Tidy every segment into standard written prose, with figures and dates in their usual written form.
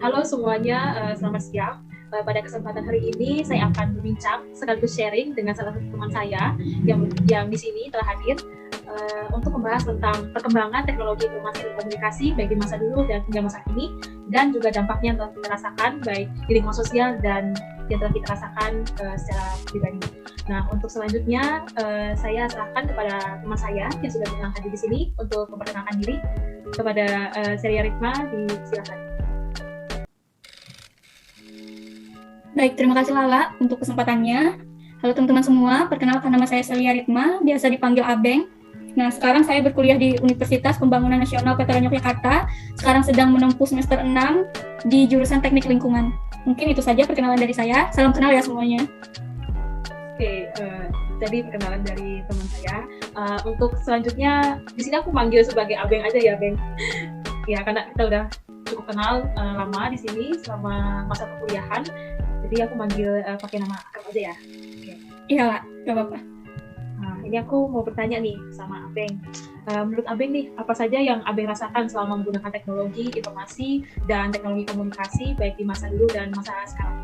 Halo semuanya, selamat siang. Pada kesempatan hari ini saya akan berbincang sekaligus sharing dengan salah satu teman saya yang di sini telah hadir untuk membahas tentang perkembangan teknologi informasi dan komunikasi baik di masa dulu dan hingga masa kini, dan juga dampaknya yang telah kita rasakan baik di lingkungan sosial dan yang telah kita rasakan secara pribadi. Nah, untuk selanjutnya saya serahkan kepada teman saya yang sudah hadir di sini untuk memperkenalkan diri. Kepada Celia Ritma, disilakan. Baik, terima kasih Lala untuk kesempatannya. Halo teman-teman semua, perkenalkan nama saya Celia Ritma, biasa dipanggil Abeng. Nah, sekarang saya berkuliah di Universitas Pembangunan Nasional Veteran Yogyakarta. Sekarang sedang menempuh semester 6 di jurusan Teknik Lingkungan. Mungkin itu saja perkenalan dari saya. Salam kenal ya semuanya. Oke, jadi perkenalan dari teman saya. Untuk selanjutnya, di sini aku manggil sebagai Abeng aja ya, Beng. Ya, karena kita udah cukup kenal lama di sini selama masa perkuliahan. Jadi aku manggil pakai nama akrab aja ya. Oke. Iya lah, gak apa-apa. Nah, ini aku mau bertanya nih sama Abeng. Menurut Abeng nih, apa saja yang Abeng rasakan selama menggunakan teknologi informasi dan teknologi komunikasi baik di masa dulu dan masa sekarang?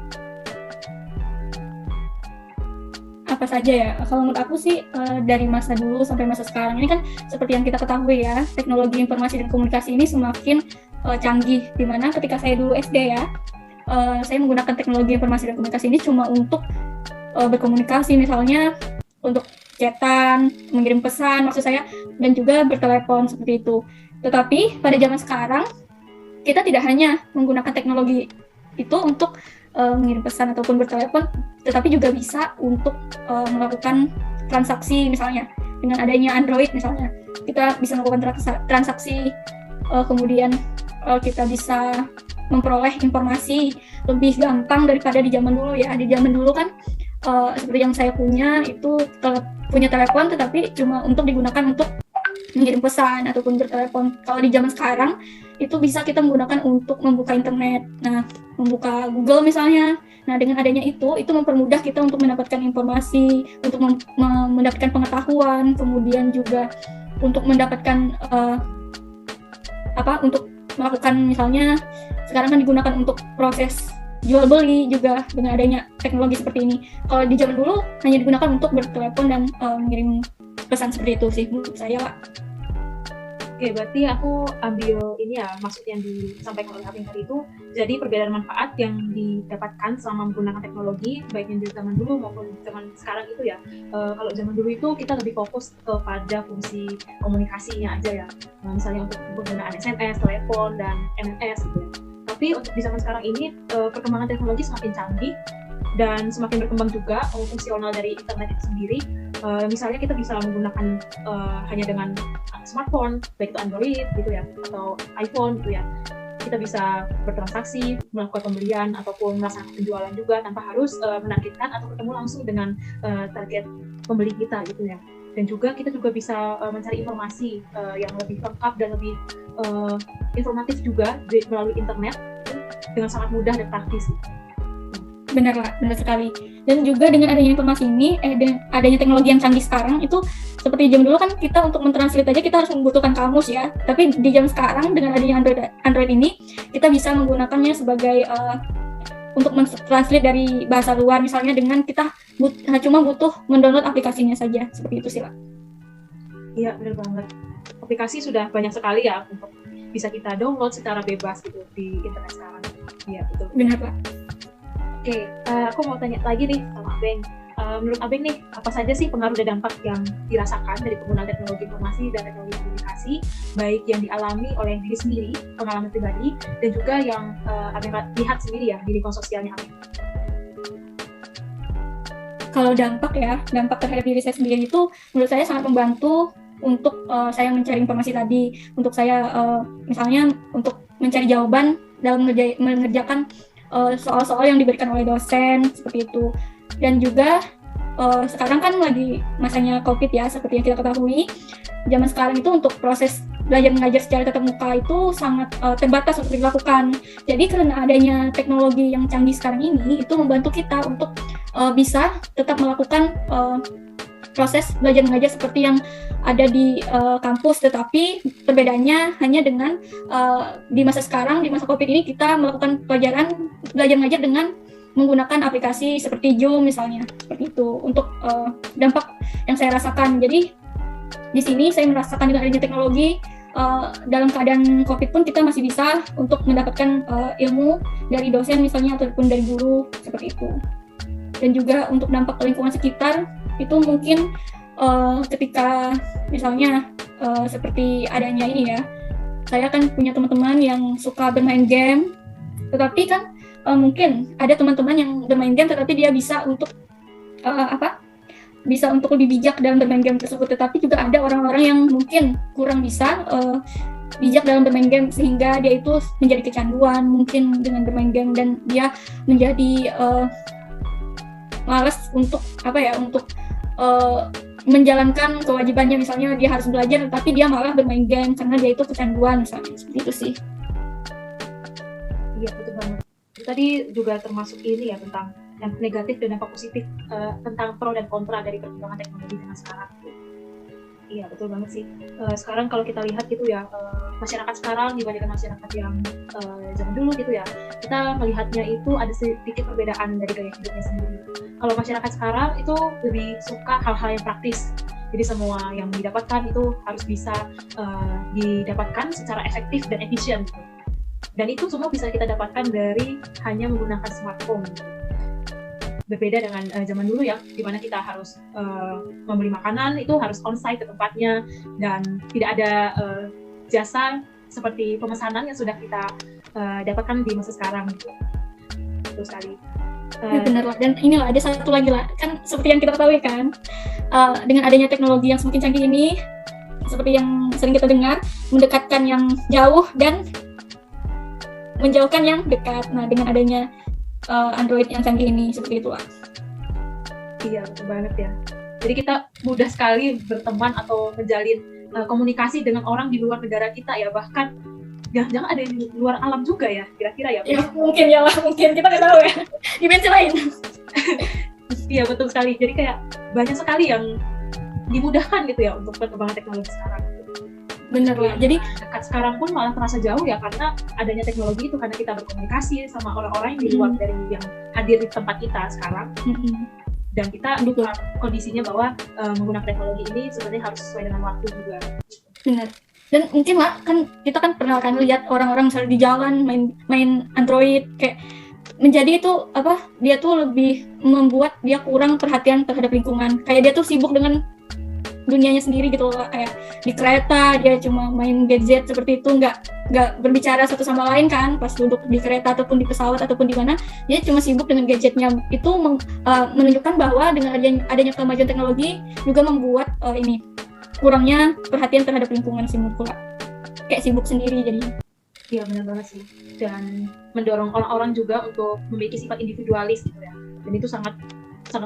Apa saja ya? Kalau menurut aku sih dari masa dulu sampai masa sekarang ini kan seperti yang kita ketahui ya, teknologi informasi dan komunikasi ini semakin canggih. Dimana ketika saya dulu SD ya, saya menggunakan teknologi informasi dan komunikasi ini cuma untuk berkomunikasi, misalnya untuk chatan, mengirim pesan maksud saya, dan juga bertelepon seperti itu. Tetapi pada zaman sekarang kita tidak hanya menggunakan teknologi itu untuk mengirim pesan ataupun bertelepon, tetapi juga bisa untuk melakukan transaksi, misalnya dengan adanya Android misalnya kita bisa melakukan transaksi, kemudian kita bisa memperoleh informasi lebih gampang daripada di zaman dulu ya. Di zaman dulu kan seperti yang saya punya itu punya telepon tetapi cuma untuk digunakan untuk mengirim pesan ataupun bertelepon. Kalau di zaman sekarang itu bisa kita menggunakan untuk membuka internet. Nah, membuka Google misalnya. Nah, dengan adanya itu mempermudah kita untuk mendapatkan informasi, untuk mendapatkan pengetahuan, kemudian juga untuk mendapatkan untuk melakukan, misalnya sekarang kan digunakan untuk proses jual beli juga dengan adanya teknologi seperti ini. Kalau di zaman dulu hanya digunakan untuk bertelepon dan mengirim pesan seperti itu sih menurut saya, Pak. Oke, berarti aku ambil ini ya, maksud yang disampaikan oleh Abeng tadi itu, jadi perbedaan manfaat yang didapatkan selama menggunakan teknologi, baik yang di zaman dulu maupun zaman sekarang itu ya. Kalau zaman dulu itu kita lebih fokus kepada fungsi komunikasinya aja ya, misalnya untuk penggunaan SMS, telepon, dan MMS gitu ya. Tapi untuk di zaman sekarang ini, perkembangan teknologi semakin canggih dan semakin berkembang juga fungsional dari internet itu sendiri. Misalnya kita bisa menggunakan hanya dengan smartphone, baik itu Android gitu ya, atau iPhone gitu ya. Kita bisa bertransaksi, melakukan pembelian ataupun melaksanakan penjualan juga tanpa harus menargetkan atau ketemu langsung dengan target pembeli kita gitu ya. Dan juga kita juga bisa mencari informasi yang lebih lengkap dan lebih informatif juga melalui internet dengan sangat mudah dan praktis. Benar lah, benar sekali. Dan juga dengan adanya informasi ini, dengan adanya teknologi yang canggih sekarang itu seperti zaman dulu kan kita untuk mentranslate aja kita harus membutuhkan kamus ya. Tapi di zaman sekarang dengan adanya Android ini kita bisa menggunakannya sebagai untuk mentranslate dari bahasa luar, misalnya dengan kita cuma butuh mendownload aplikasinya saja, seperti itu sih lah. Iya, benar banget. Aplikasi sudah banyak sekali ya untuk bisa kita download secara bebas gitu di internet sekarang. Iya, betul. Benar Pak. Oke, aku mau tanya lagi nih sama Abeng. Menurut Abeng nih, apa saja sih pengaruh dan dampak yang dirasakan dari penggunaan teknologi informasi dan teknologi komunikasi, baik yang dialami oleh diri sendiri, pengalaman pribadi, dan juga yang Abeng lihat sendiri ya di lingkungan sosialnya Abeng? Kalau dampak terhadap diri saya sendiri itu menurut saya sangat membantu untuk saya mencari informasi tadi, untuk saya misalnya untuk mencari jawaban dalam mengerjakan soal-soal yang diberikan oleh dosen seperti itu. Dan juga sekarang kan lagi masanya COVID ya, seperti yang kita ketahui. Zaman sekarang itu untuk proses belajar mengajar secara tatap muka itu sangat terbatas untuk dilakukan. Jadi karena adanya teknologi yang canggih sekarang ini, itu membantu kita untuk bisa tetap melakukan proses belajar mengajar seperti yang ada di kampus, tetapi perbedaannya hanya dengan di masa sekarang, di masa COVID ini kita melakukan belajar mengajar dengan menggunakan aplikasi seperti Zoom misalnya, seperti itu untuk dampak yang saya rasakan. Jadi di sini saya merasakan dengan adanya teknologi dalam keadaan COVID pun kita masih bisa untuk mendapatkan ilmu dari dosen misalnya ataupun dari guru seperti itu. Dan juga untuk dampak ke lingkungan sekitar itu mungkin ketika misalnya seperti adanya ini ya, saya kan punya teman-teman yang suka bermain game, tetapi kan mungkin ada teman-teman yang bermain game tetapi dia bisa untuk bisa untuk lebih bijak dalam bermain game tersebut, tetapi juga ada orang-orang yang mungkin kurang bisa bijak dalam bermain game sehingga dia itu menjadi kecanduan mungkin dengan bermain game dan dia menjadi malas untuk untuk menjalankan kewajibannya, misalnya dia harus belajar tetapi dia malah bermain game karena dia itu kecanduan misalnya, seperti itu sih. Iya, betul banget. Tadi juga termasuk ini ya tentang yang negatif dan dampak positif, tentang pro dan kontra dari perkembangan teknologi dengan sekarang. Iya, betul banget sih. Sekarang kalau kita lihat gitu ya, masyarakat sekarang dibandingkan masyarakat yang zaman dulu gitu ya, kita melihatnya itu ada sedikit perbedaan dari gaya hidupnya sendiri. Kalau masyarakat sekarang itu lebih suka hal-hal yang praktis. Jadi semua yang didapatkan itu harus bisa didapatkan secara efektif dan efisien. Gitu. Dan itu semua bisa kita dapatkan dari hanya menggunakan smartphone. Gitu. Berbeda dengan zaman dulu ya, di mana kita harus membeli makanan itu harus onsite ke tempatnya dan tidak ada jasa seperti pemesanan yang sudah kita dapatkan di masa sekarang. Gitu. Betul sekali. Ya, benar lah. Dan inilah ada satu lagi lah, kan seperti yang kita ketahui kan, dengan adanya teknologi yang semakin canggih ini, seperti yang sering kita dengar, mendekatkan yang jauh dan menjauhkan yang dekat. Nah, dengan adanya Android yang canggih ini, seperti itulah. Iya, betul banget ya. Jadi kita mudah sekali berteman atau menjalin komunikasi dengan orang di luar negara kita ya, bahkan jangan-jangan ada di luar alam juga ya, kira-kira ya. Ya mungkin ya lah, mungkin kita nggak tahu ya, dimensi lain. Iya, betul sekali. Jadi kayak banyak sekali yang dimudahkan gitu ya untuk perkembangan teknologi sekarang. Bener lah. Jadi dekat sekarang pun malah terasa jauh ya karena adanya teknologi itu, karena kita berkomunikasi sama orang-orang yang di luar dari yang hadir di tempat kita sekarang. Dan kita kondisinya bahwa menggunakan teknologi ini sebenarnya harus sesuai dengan waktu juga. Benar. Dan mungkin lah kan kita kan pernah kan lihat orang-orang misalnya di jalan main Android, kayak menjadi itu dia tuh lebih membuat dia kurang perhatian terhadap lingkungan. Kayak dia tuh sibuk dengan dunianya sendiri gitu loh, kayak di kereta dia cuma main gadget seperti itu, nggak berbicara satu sama lain kan pas duduk di kereta ataupun di pesawat ataupun di mana, dia cuma sibuk dengan gadgetnya. Itu menunjukkan bahwa dengan adanya kemajuan teknologi juga membuat ini kurangnya perhatian terhadap lingkungan sih menurutku lah, kayak sibuk sendiri jadinya. Iya, benar banget sih, dan mendorong orang-orang juga untuk memiliki sifat individualis gitu ya, dan itu sangat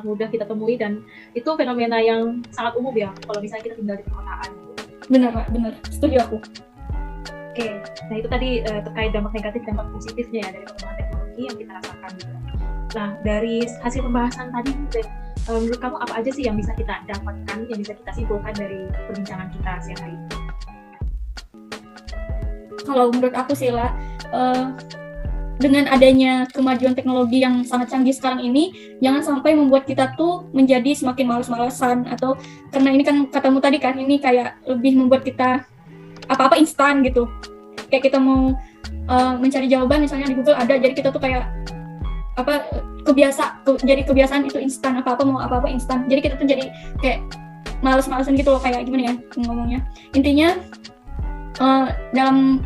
mudah kita temui dan itu fenomena yang sangat umum ya kalau misalnya kita tinggal di perkotaan. Benar Pak, benar, setuju aku. Oke, nah itu tadi terkait dampak negatif dan dampak positifnya ya dari perkembangan teknologi yang kita rasakan juga. Nah, dari hasil pembahasan tadi, menurut kamu apa aja sih yang bisa kita dapatkan, yang bisa kita simpulkan dari perbincangan kita siang hari ini? Kalau menurut aku sih lah, dengan adanya kemajuan teknologi yang sangat canggih sekarang ini, jangan sampai membuat kita tuh menjadi semakin malas-malasan, atau karena ini kan katamu tadi kan, ini kayak lebih membuat kita apa-apa instan gitu. Kayak kita mau mencari jawaban misalnya di Google ada, jadi kita tuh kayak jadi kebiasaan itu instan, apa-apa instan. Jadi kita tuh jadi kayak malas-malasan gitu loh, kayak gimana ya ngomongnya. Intinya dalam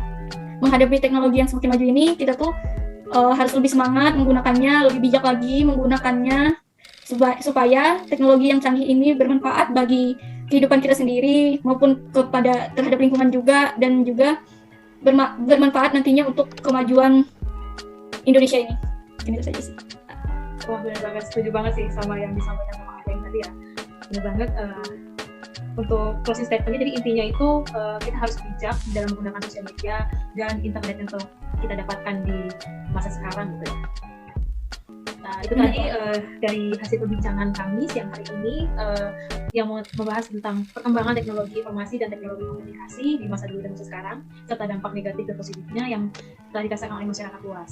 menghadapi teknologi yang semakin maju ini, kita tuh harus lebih semangat menggunakannya, lebih bijak lagi menggunakannya supaya teknologi yang canggih ini bermanfaat bagi kehidupan kita sendiri maupun terhadap lingkungan juga, dan juga bermanfaat nantinya untuk kemajuan Indonesia ini. Itu saja sih. Wah, benar banget, setuju banget sih sama yang disampaikan sama aku yang tadi ya. Benar banget. Untuk closing statement-nya, jadi intinya itu kita harus bijak dalam menggunakan sosial media dan internet yang kita dapatkan di masa sekarang gitu ya. Nah, Itu tadi dari hasil perbincangan kami siang hari ini yang membahas tentang perkembangan teknologi informasi dan teknologi komunikasi di masa dulu dan masa sekarang, serta dampak negatif dan positifnya yang telah dirasakan oleh masyarakat luas.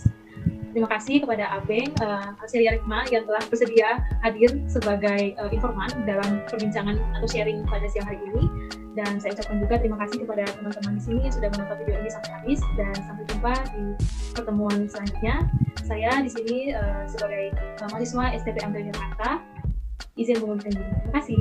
Terima kasih kepada Abeng Arselia Rikma yang telah bersedia hadir sebagai informan dalam perbincangan atau sharing pada siang hari ini. Dan saya ucapkan juga terima kasih kepada teman-teman di sini yang sudah menonton video ini sampai habis, dan sampai jumpa di pertemuan selanjutnya. Saya di sini sebagai mahasiswa STP Amdal Jakarta izin mengundurkan diri. Terima kasih.